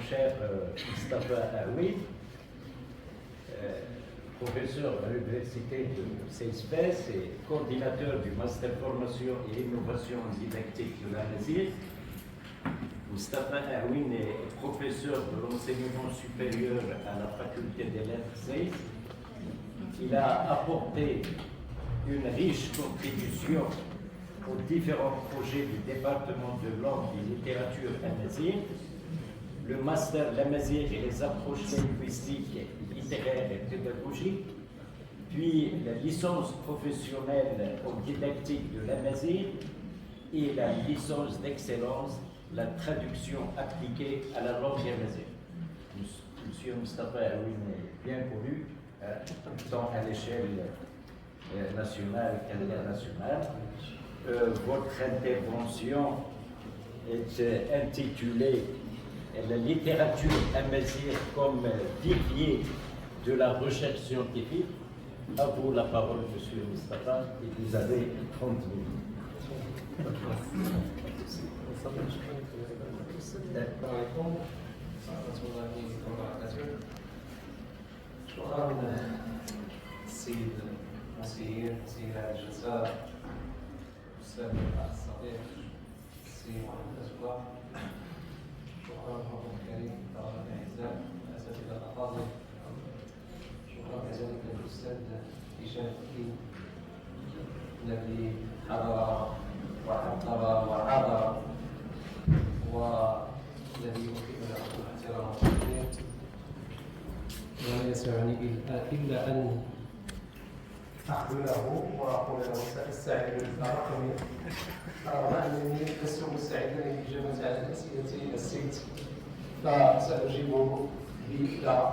cher Mustafa Aoui, professeur à l'Université de Cesfès et coordinateur du Master Formation et Innovation Didactique de la Nazir. Mustafa Aoui est professeur de l'enseignement supérieur à la faculté des lettres CEIS. Il a apporté une riche contribution aux différents projets du département de langue et littérature amazigh, le master l'amazigh et les approches linguistiques, littéraires et pédagogiques, puis la licence professionnelle en didactique de l'amazigh et la licence d'excellence, la traduction appliquée à la langue amazigh. Monsieur Mustafa Aoui est bien connu, tant à l'échelle nationale qu'internationale. Votre intervention est intitulée La littérature amazigh comme vivier de la recherche scientifique. À vous la parole, monsieur Mustafa, et vous avez 30 minutes. شكرا السيد المسير سيد الجزائر الأستاذ الأخ الصديق السيد محمد أسبوع. شكرا لكم الكريم طلبة الأعزاء الأساتذة الأفاضل. شكرا كذلك للأستاذ هشام الدين الذي حضر وحضر وحاضر والذي يمكن له الاحترام والتقدير. ولا يسعني إلا أن أحمله وأقول له سأستعد بالفرق رغم أنني لست مستعدا للإجابة على الأسئلة الست فسأجيب بلا،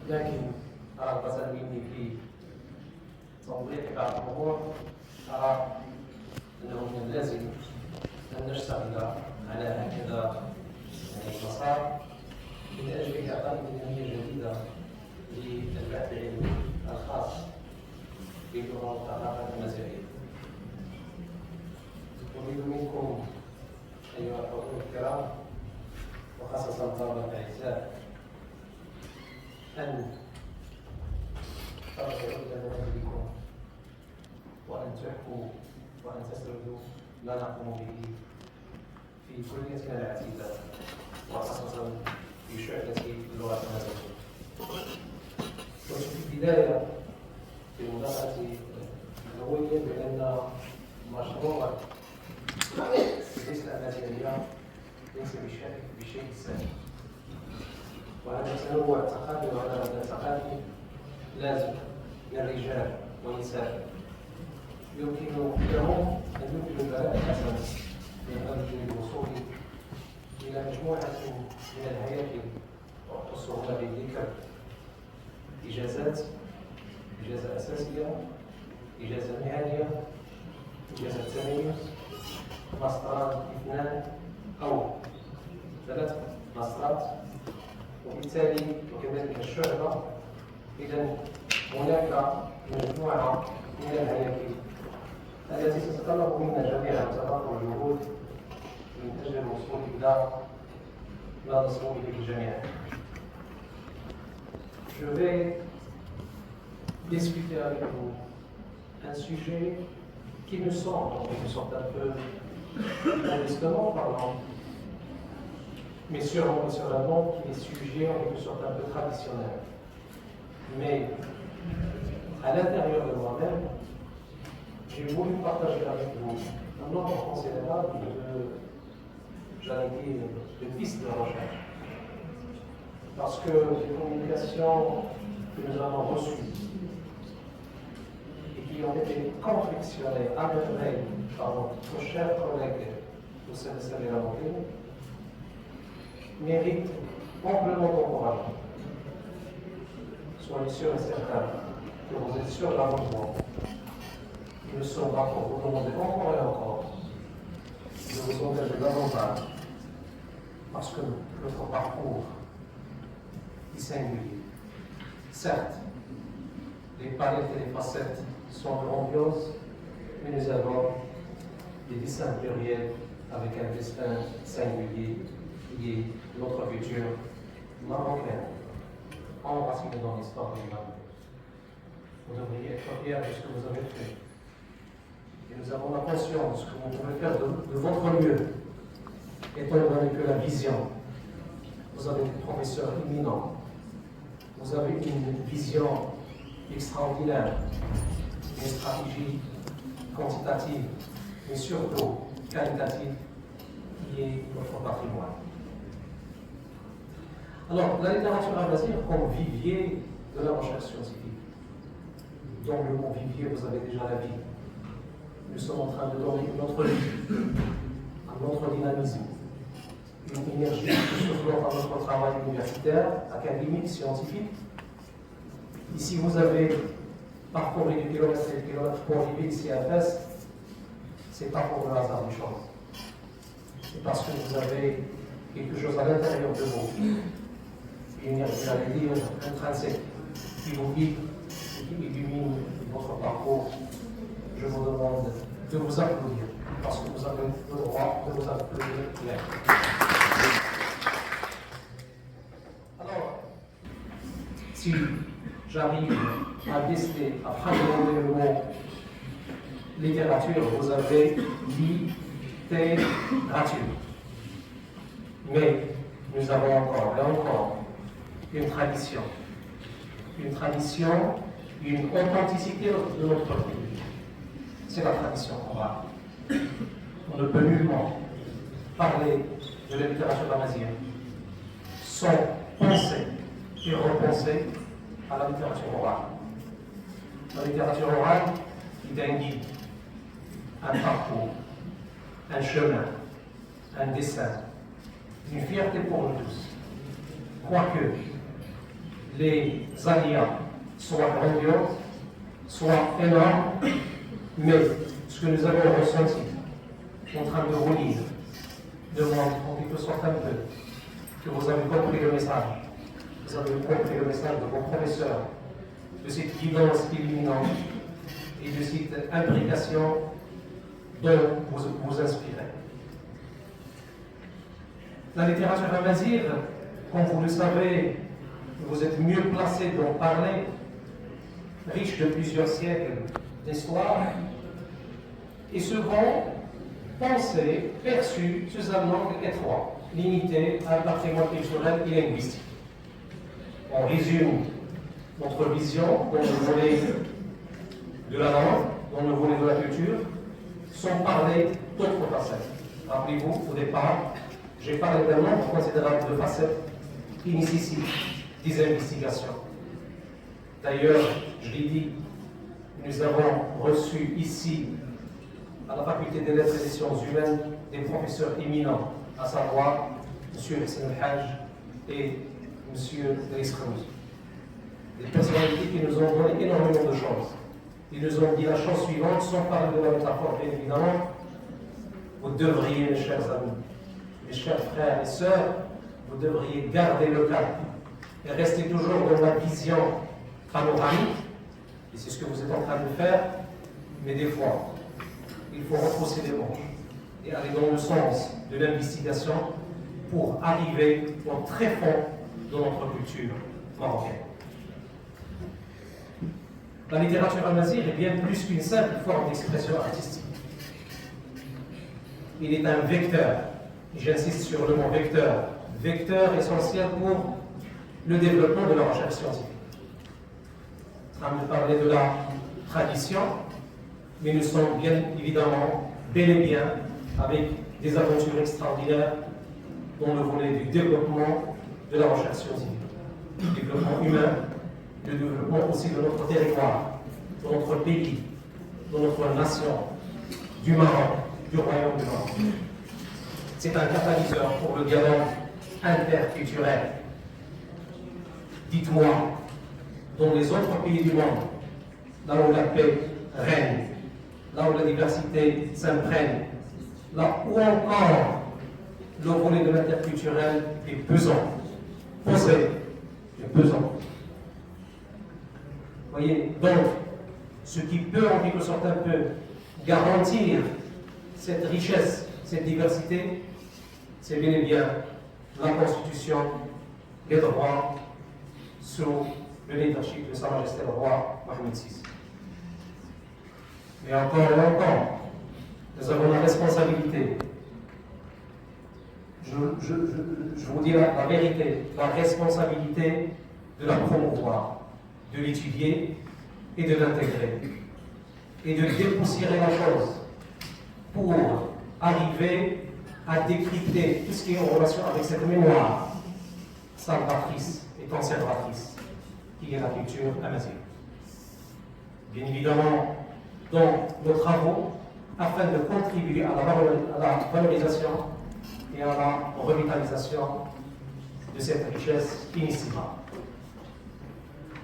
لكن رغبة مني في توضيح بعض الأمور أرى أنه من اللازم أن نشتغل على هكذا مسار من أجل إعطاء ميزانية جديدة للبحث العلمي الخاص باللغة والثقافة المزيغية. أريد منكم أيها الحضور الكرام وخاصة الطلبة الأعزاء أن ترجعوا إلى منازلكم وأن تحكوا وأن تسردوا ما نقوم به في كليتنا الاعتيادات وخاصة في شعبة اللغة المزيغية. وفي البداية في المداخلة اللغوية بأن مشروع الإسلام الأمازيغية ليس بشيء سهل، وهذا التنوع الثقافي وهذا الثقافي لازم من رجال ونساء يمكن لهم أن يمكن البلاء الحسن من أجل الوصول إلى مجموعة من الهياكل وأخصها بالذكر إجازات، إجازة أساسية، إجازة مهنية، إجازة تميز، ماسترات 2 أو 3 ماسترات، وبالتالي وكذلك الشعبة. إذا هناك مجموعة من الهياكل التي تتطلب منا جميعا تضافر الجهود من أجل الوصول إلى ما نصبو إليه جميعا. Je vais discuter avec vous un sujet qui me semble en quelque sorte un peu modestement parlant, mais sûrement naturellement qui est sujet en quelque sorte un peu traditionnel. Mais à l'intérieur de moi-même, j'ai voulu partager avec vous un nombre considérable de pistes de recherche. Parce que les communications que nous avons reçues et qui ont été confectionnées à merveille par notre cher collègue au sein de Samira Montaigne méritent amplement d'encouragement. Soyez sûrs et certains que vous êtes sur la bonne voie. Il ne sera pas pour vous demander encore et encore de vous engager davantage parce que notre parcours est singulier. Certes, les palettes et les facettes sont grandioses, mais nous avons des dessins pluriels avec un destin singulier qui est notre futur marocaine, enracinée dans l'histoire de l'humanité. Vous devriez être fiers de ce que vous avez fait. Et nous avons la conscience que vous pouvez faire de votre mieux, étant donné que la vision, vous avez des professeurs éminents, vous avez une vision extraordinaire, une stratégie quantitative, mais surtout qualitative, qui est notre patrimoine. Alors, la littérature à loisir comme vivier de la recherche scientifique. Dans le mot vivier, vous avez déjà la vie. Nous sommes en train de donner une autre vie, un autre dynamisme, une énergie qui surplombe à notre travail universitaire, académique, scientifique. Ici, vous avez parcouru des kilomètres et des kilomètres pour arriver ici à Fès. Ce n'est pas pour le hasard des choses. C'est parce que vous avez quelque chose à l'intérieur de vous, une énergie, j'allais dire, intrinsèque, qui vous guide et qui illumine votre parcours. Je vous demande de vous applaudir, parce que vous avez le droit de vous applaudir. Alors, si j'arrive à déceler, à fragmenter le mot littérature, vous avez littérature. Mais nous avons encore et encore une tradition, une authenticité de notre pays. C'est la tradition orale. On ne peut nullement parler de la littérature amazigh sans penser et repenser à la littérature orale. La littérature orale est un guide, un parcours, un chemin, un dessin, une fierté pour nous tous. Quoique les aléas soient grandioses, soient énormes, mais ce que nous avons ressenti en train de vous lire demande en quelque sorte un peu que vous avez compris le message. Vous avez compris le message de vos professeurs, de cette guidance illuminante et de cette imbrication dont vous vous inspirez. La littérature amazigh, comme vous le savez, vous êtes mieux placé d'en parler, riche de plusieurs siècles d'histoire, et souvent pensée, perçue sous un angle étroit, limité à un patrimoine culturel et linguistique. On résume notre vision dans le volet de la langue, dans le volet de la culture, sans parler d'autres facettes. Rappelez-vous, au départ, j'ai parlé d'un nombre considérable de facettes qui nécessitent des investigations. D'ailleurs, je l'ai dit, nous avons reçu ici, à la Faculté des Lettres et des Sciences Humaines, des professeurs éminents, à savoir M. Hussein El-Hajj et M. Driss Khrouj. Des personnalités qui nous ont donné énormément de choses. Ils nous ont dit la chose suivante, sans parler de la métaphore, bien évidemment. Vous devriez, mes chers amis, mes chers frères et sœurs, vous devriez garder le cap et rester toujours dans la vision panoramique, et c'est ce que vous êtes en train de faire, mais des fois, il faut retrousser les manches et aller dans le sens de l'investigation pour arriver au très fond de notre culture marocaine. La littérature amazigh est bien plus qu'une simple forme d'expression artistique. Il est un vecteur, et j'insiste sur le mot vecteur, vecteur essentiel pour le développement de la recherche scientifique. En train de parler de la tradition, mais nous sommes bien évidemment bel et bien avec des aventures extraordinaires dans le volet du développement de la recherche scientifique, du développement humain, le développement aussi de notre territoire, de notre pays, de notre nation, du Maroc, du royaume du Maroc. C'est un catalyseur pour le dialogue interculturel. Dites-moi, dans les autres pays du monde, là où la paix règne, là où la diversité s'imprègne, là où encore le volet de l'interculturel est pesant, posé et pesant. Voyez, donc, ce qui peut en quelque sorte un peu garantir cette richesse, cette diversité, c'est bien et bien la Constitution des droits sous le leadership de Sa Majesté le roi Mohamed VI. Mais encore et encore, nous avons la responsabilité, je vous dis la vérité, la responsabilité de la promouvoir, de l'étudier et de l'intégrer, et de dépoussiérer la chose pour arriver à décrypter tout ce qui est en relation avec cette mémoire salvatrice et conservatrice qui est la culture amazigh. Bien évidemment, dans nos travaux, afin de contribuer à la valorisation et à la revitalisation de cette richesse inestimable.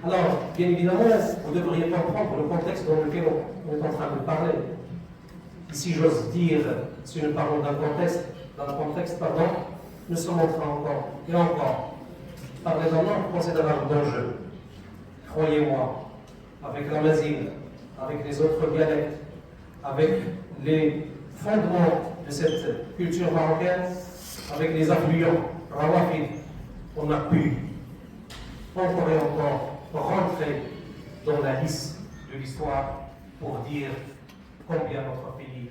Alors, bien évidemment, vous devriez comprendre le contexte dans lequel on est en train de parler. Si j'ose dire, si nous parlons d'un contexte, nous sommes en train encore, et encore, parler d'un nombre considérable d'enjeux. Croyez-moi, avec l'amazigh, avec les autres dialectes, avec les fondements de cette culture marocaine, avec les affluents, rawafid, on a pu encore et encore rentrer dans la liste de l'histoire pour dire combien notre pays,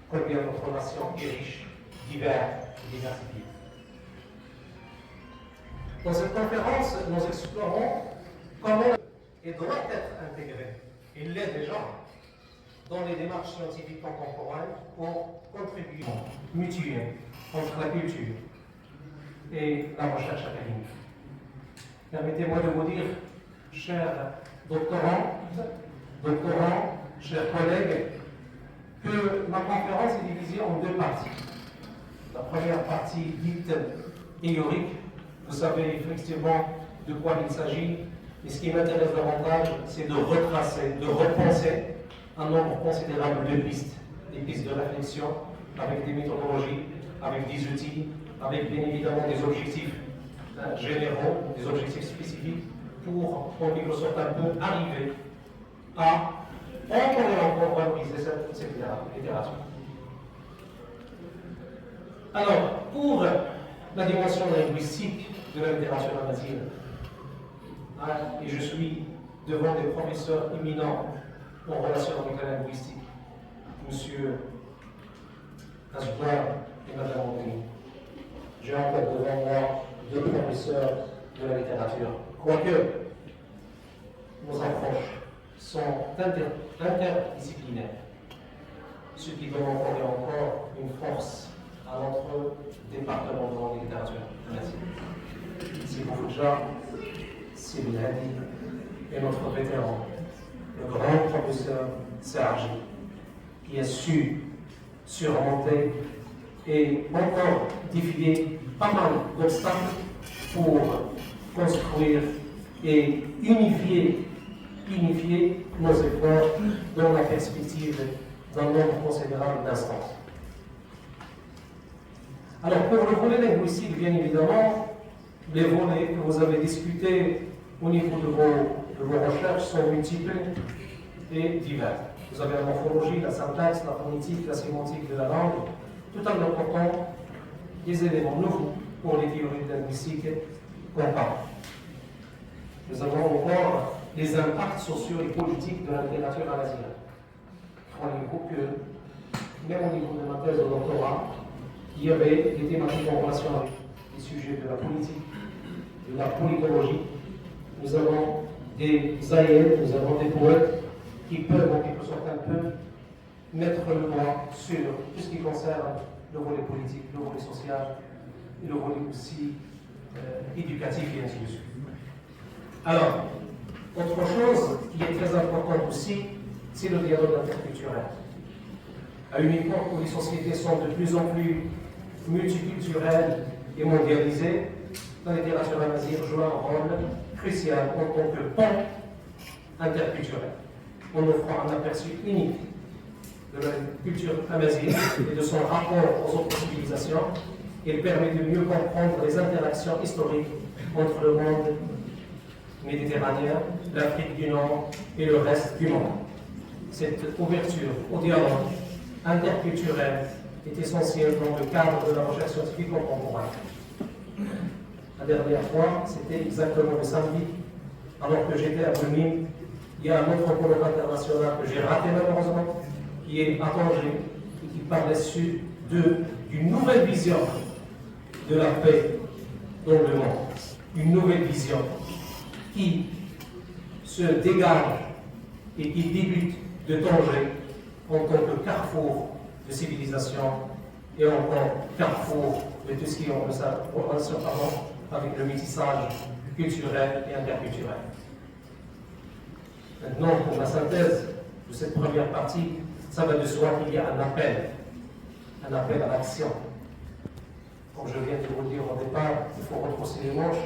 combien notre nation est riche, divers et diversifié. Dans cette conférence, nous explorons comment il doit être intégré, il l'est déjà, dans les démarches scientifiques contemporaines pour contribuer, mutuer entre la culture et la recherche académique. Permettez-moi de vous dire, chers doctorants, chers collègues, que ma conférence est divisée en deux parties. La première partie dite théorique, vous savez effectivement de quoi il s'agit, et ce qui m'intéresse davantage, c'est de retracer, de repenser un nombre considérable de pistes, des pistes de réflexion, avec des méthodologies, avec des outils, avec bien évidemment des objectifs généraux, des objectifs spécifiques, pour en quelque sorte un peu arriver à encore et encore valoriser cette littérature. Alors, pour la dimension linguistique de la littérature amazigh, et je suis devant des professeurs éminents en relation avec la linguistique, M. Asbar et Mme Anthony. J'ai encore devant moi deux professeurs de la littérature. Quoique nos approches sont interdisciplinaires, ce qui donne encore et encore une force à notre département de langue et littérature amazigh. C'est Boufouja, c'est Bilhadi et notre vétéran, le grand professeur Sergi, qui a su surmonter et encore défier pas mal d'obstacles pour construire et unifier nos efforts dans la perspective d'un nombre considérable d'instances. Alors, pour le volet linguistique, bien évidemment, les volets que vous avez discutés au niveau de vos recherches sont multiples et divers. Vous avez la morphologie, la syntaxe, la phonétique, la sémantique de la langue, tout en apportant des éléments nouveaux pour les théories linguistiques compares. Nous avons encore les impacts sociaux et politiques de la littérature amazigh. Croyez-vous que, même au niveau de ma thèse de doctorat, il y avait des thématiques en relation avec les sujets de la politique, de la politologie. Nous avons des aïeux, nous avons des poètes qui peuvent en quelque sorte un peu mettre le doigt sur tout ce qui concerne le volet politique, le volet social, et le volet aussi éducatif et ainsi de suite. Alors, autre chose qui est très importante aussi, c'est le dialogue interculturel. À une époque où les sociétés sont de plus en plus multiculturelles et mondialisées, la littérature amazigh joue un rôle crucial en tant que pont interculturel, en offrant un aperçu unique de la culture amazigh et de son rapport aux autres civilisations. Il permet de mieux comprendre les interactions historiques entre le monde méditerranéen, l'Afrique du Nord et le reste du monde. Cette ouverture au dialogue interculturel est essentielle dans le cadre de la recherche scientifique contemporaine. La dernière fois, c'était exactement le samedi, alors que j'étais à Brumine. Il y a un autre colloque international que j'ai raté malheureusement, qui est à Tanger, et qui parlait d'une nouvelle vision de la paix dans le monde. Une nouvelle vision qui se dégage et qui débute de Tanger en tant que carrefour de civilisation et encore carrefour de tout ce qui est en relation avec le métissage culturel et interculturel. Maintenant, pour la synthèse de cette première partie, ça va de soi qu'il y a un appel à l'action. Comme je viens de vous le dire au départ, il faut retrousser les manches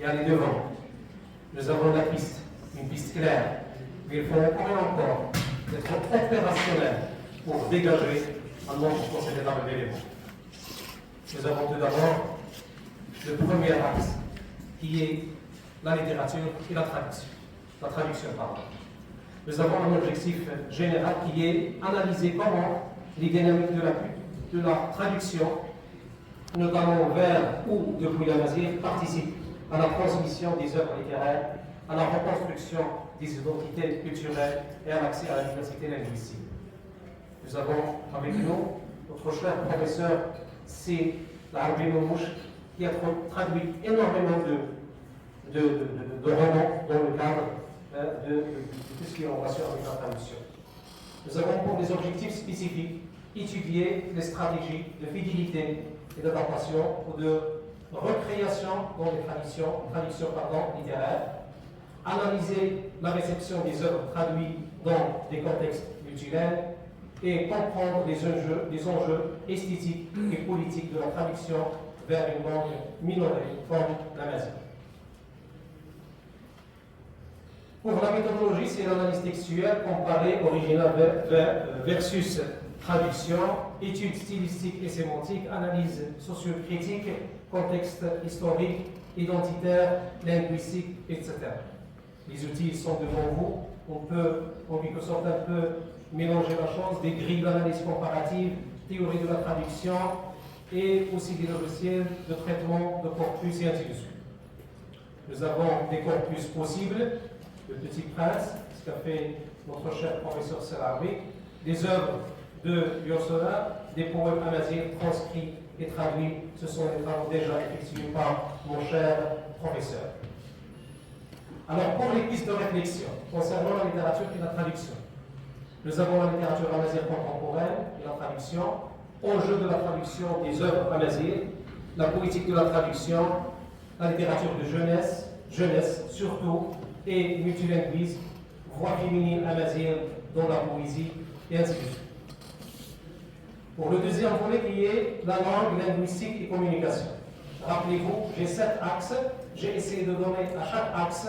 et aller devant. Nous avons la piste, une piste claire, mais il faut encore et encore être opérationnel pour dégager un nombre considérable d'éléments. Nous avons tout d'abord le premier axe qui est la littérature et la traduction. Nous avons un objectif général qui est analyser comment les dynamiques de la traduction, notamment vers ou depuis la Mazir, participent à la transmission des œuvres littéraires, à la reconstruction des identités culturelles et à l'accès à la diversité linguistique. Nous avons avec nous notre cher professeur, c'est l'Arbi Mamouche, qui a traduit énormément de romans dans le cadre de tout ce qui est en relation avec la traduction. Nous avons pour des objectifs spécifiques étudier les stratégies de fidélité et d'adaptation ou de recréation dans les traductions littéraires, analyser la réception des œuvres traduites dans des contextes multilingues et comprendre les enjeux esthétiques et politiques de la traduction vers une langue minorée comme l'amazigh. Pour la méthodologie, c'est l'analyse textuelle comparée original versus traduction, études stylistiques et sémantiques, analyse sociocritique, contexte historique, identitaire, linguistique, etc. Les outils sont devant vous. On peut, en quelque sorte, un peu mélanger la chose, des grilles d'analyse comparative, théorie de la traduction et aussi des logiciels de traitement de corpus et ainsi de suite. Nous avons des corpus possibles, le Petit Prince, ce qu'a fait notre cher professeur Serabi, des œuvres de Yossona, des poèmes amazighs transcrits et traduits. Ce sont des travaux déjà effectués par mon cher professeur. Alors, pour les pistes de réflexion concernant la littérature et la traduction, nous avons la littérature amazigh contemporaine et la traduction, enjeu de la traduction des œuvres amazighes, la politique de la traduction, la littérature de jeunesse surtout, et multilinguisme, voix féminine amazigh dans la poésie, et ainsi de suite. Pour le deuxième volet qui est la langue, linguistique et communication. Rappelez-vous, j'ai 7 axes, j'ai essayé de donner à chaque axe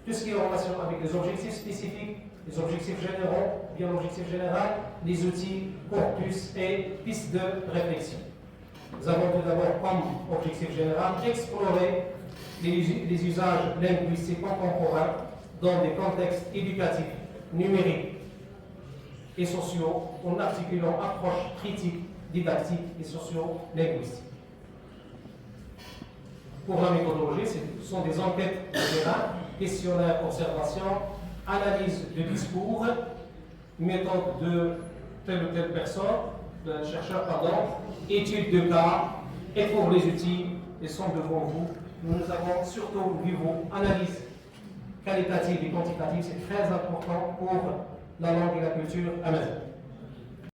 tout ce qui est en relation avec les objectifs spécifiques, les objectifs généraux, bien l'objectif général, les outils, corpus et pistes de réflexion. Nous avons tout d'abord comme objectif général explorer les usages linguistiques contemporains dans des contextes éducatifs, numériques et sociaux en articulant approches critiques, didactiques et socio-linguistiques. Pour la méthodologie, ce sont des enquêtes de terrain, questionnaires, observations, analyse de discours, méthode de telle ou telle personne, d'un chercheur, étude de cas, et pour les outils, ils sont devant vous. Nous avons surtout vu vos analyses qualitatives et quantitatives, c'est très important pour la langue et la culture amazigh.